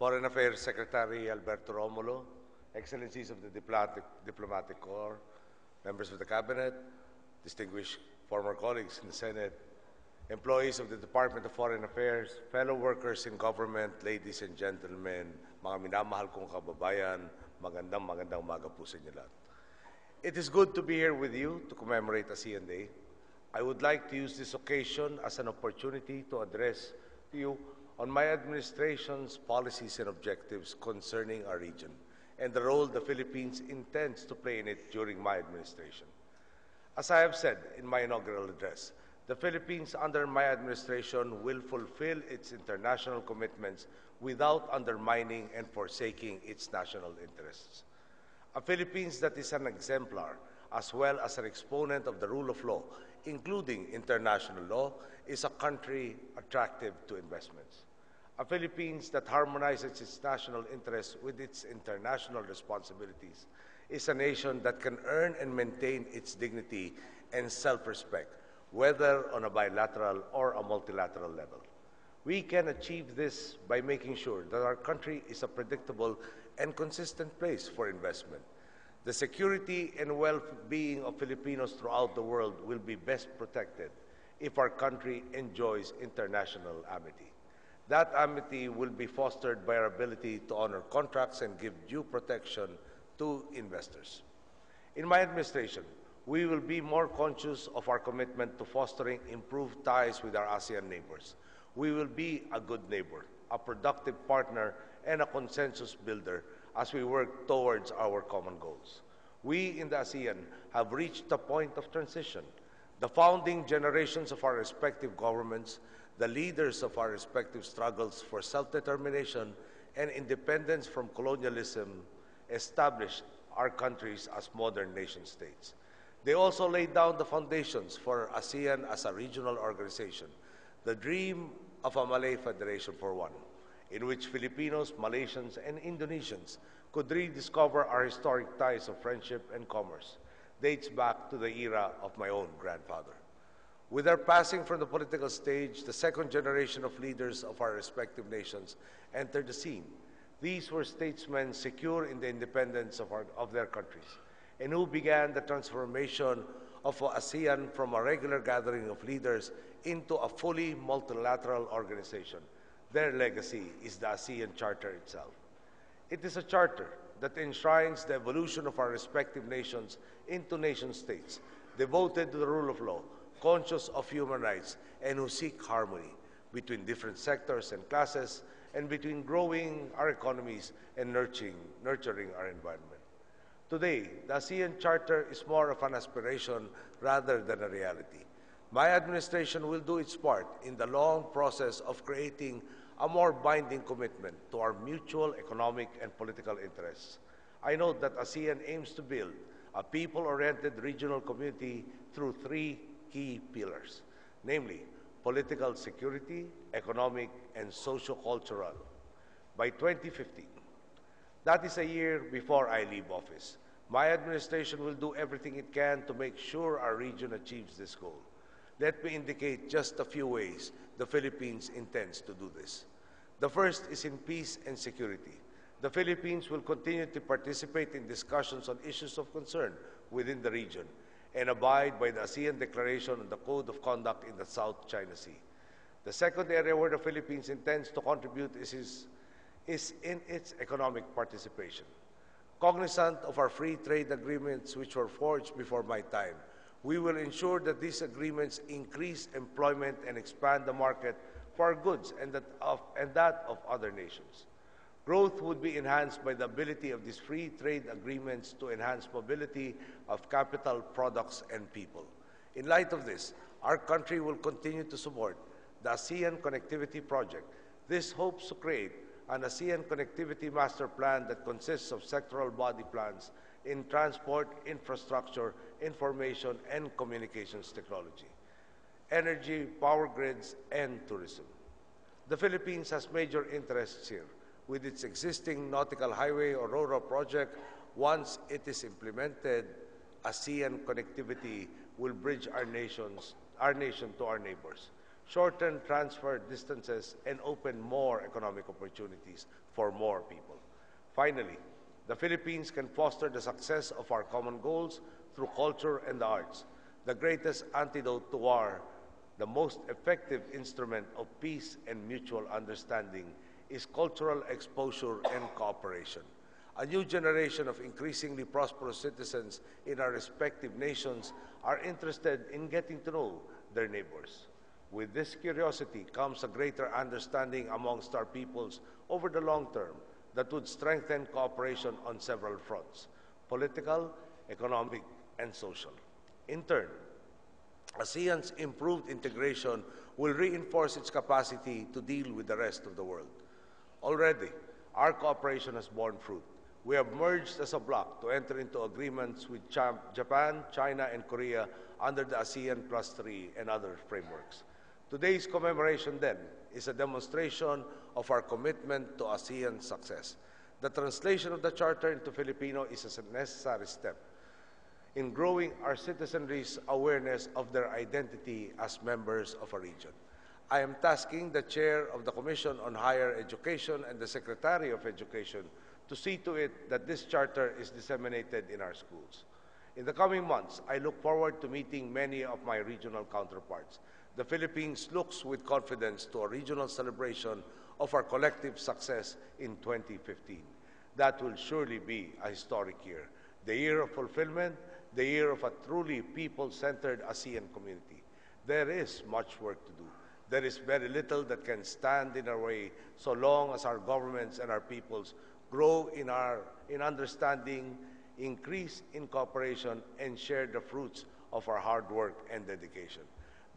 Foreign Affairs Secretary Alberto Romulo, Excellencies of the Diplomatic Corps, members of the Cabinet, distinguished former colleagues in the Senate, employees of the Department of Foreign Affairs, fellow workers in government, ladies and gentlemen, mga minamahal kong kababayan, magandang umaga po sa inyo lahat. It is good to be here with you to commemorate ASEAN Day. I would like to use this occasion as an opportunity to address to you on my administration's policies and objectives concerning our region and the role the Philippines intends to play in it during my administration. As I have said in my inaugural address, the Philippines under my administration will fulfill its international commitments without undermining and forsaking its national interests. A Philippines that is an exemplar as well as an exponent of the rule of law, including international law, is a country attractive to investments. A Philippines that harmonizes its national interests with its international responsibilities is a nation that can earn and maintain its dignity and self-respect, whether on a bilateral or a multilateral level. We can achieve this by making sure that our country is a predictable and consistent place for investment. The security and well-being of Filipinos throughout the world will be best protected if our country enjoys international amity. That amity will be fostered by our ability to honor contracts and give due protection to investors. In my administration, we will be more conscious of our commitment to fostering improved ties with our ASEAN neighbors. We will be a good neighbor, a productive partner, and a consensus builder as we work towards our common goals. We in the ASEAN have reached a point of transition. The founding generations of our respective governments, the leaders of our respective struggles for self-determination and independence from colonialism, established our countries as modern nation-states. They also laid down the foundations for ASEAN as a regional organization, the dream of a Malay Federation for one, in which Filipinos, Malaysians, and Indonesians could rediscover our historic ties of friendship and commerce, dates back to the era of my own grandfather. With our passing from the political stage, the second generation of leaders of our respective nations entered the scene. These were statesmen secure in the independence of their countries, and who began the transformation of ASEAN from a regular gathering of leaders into a fully multilateral organization. Their legacy is the ASEAN Charter itself. It is a charter that enshrines the evolution of our respective nations into nation-states, devoted to the rule of law, conscious of human rights, and who seek harmony between different sectors and classes, and between growing our economies and nurturing our environment. Today, the ASEAN Charter is more of an aspiration rather than a reality. My administration will do its part in the long process of creating a more binding commitment to our mutual economic and political interests. I note that ASEAN aims to build a people-oriented regional community through three key pillars, namely political security, economic, and socio-cultural. By 2015, that is a year before I leave office, my administration will do everything it can to make sure our region achieves this goal. Let me indicate just a few ways the Philippines intends to do this. The first is in peace and security. The Philippines will continue to participate in discussions on issues of concern within the region and abide by the ASEAN Declaration on the Code of Conduct in the South China Sea. The second area where the Philippines intends to contribute is in its economic participation. Cognizant of our free trade agreements which were forged before my time, we will ensure that these agreements increase employment and expand the market for our goods and that of other nations. Growth would be enhanced by the ability of these free trade agreements to enhance mobility of capital, products, and people. In light of this, our country will continue to support the ASEAN Connectivity Project. This hopes to create an ASEAN Connectivity Master Plan that consists of sectoral body plans in transport, infrastructure, information, and communications technology, energy, power grids, and tourism. The Philippines has major interests here. With its existing nautical highway or RORA project, once it is implemented, ASEAN connectivity will bridge our nation to our neighbors. shorten transfer distances, and open more economic opportunities for more people. Finally, the Philippines can foster the success of our common goals through culture and the arts. The greatest antidote to war, the most effective instrument of peace and mutual understanding is cultural exposure and cooperation. A new generation of increasingly prosperous citizens in our respective nations are interested in getting to know their neighbors. With this curiosity comes a greater understanding amongst our peoples over the long term that would strengthen cooperation on several fronts: political, economic, and social. In turn, ASEAN's improved integration will reinforce its capacity to deal with the rest of the world. Already, our cooperation has borne fruit. We have merged as a bloc to enter into agreements with Japan, China, and Korea under the ASEAN Plus 3 and other frameworks. Today's commemoration, then, is a demonstration of our commitment to ASEAN's success. The translation of the Charter into Filipino is a necessary step in growing our citizenry's awareness of their identity as members of a region. I am tasking the Chair of the Commission on Higher Education and the Secretary of Education to see to it that this charter is disseminated in our schools. In the coming months, I look forward to meeting many of my regional counterparts. The Philippines looks with confidence to a regional celebration of our collective success in 2015. That will surely be a historic year, the year of fulfillment, the year of a truly people-centered ASEAN community. There is much work to do. There is very little that can stand in our way so long as our governments and our peoples grow in understanding, increase in cooperation, and share the fruits of our hard work and dedication.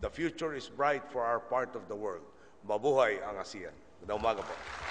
The future is bright for our part of the world. Mabuhay ang ASEAN. Magandang umaga po.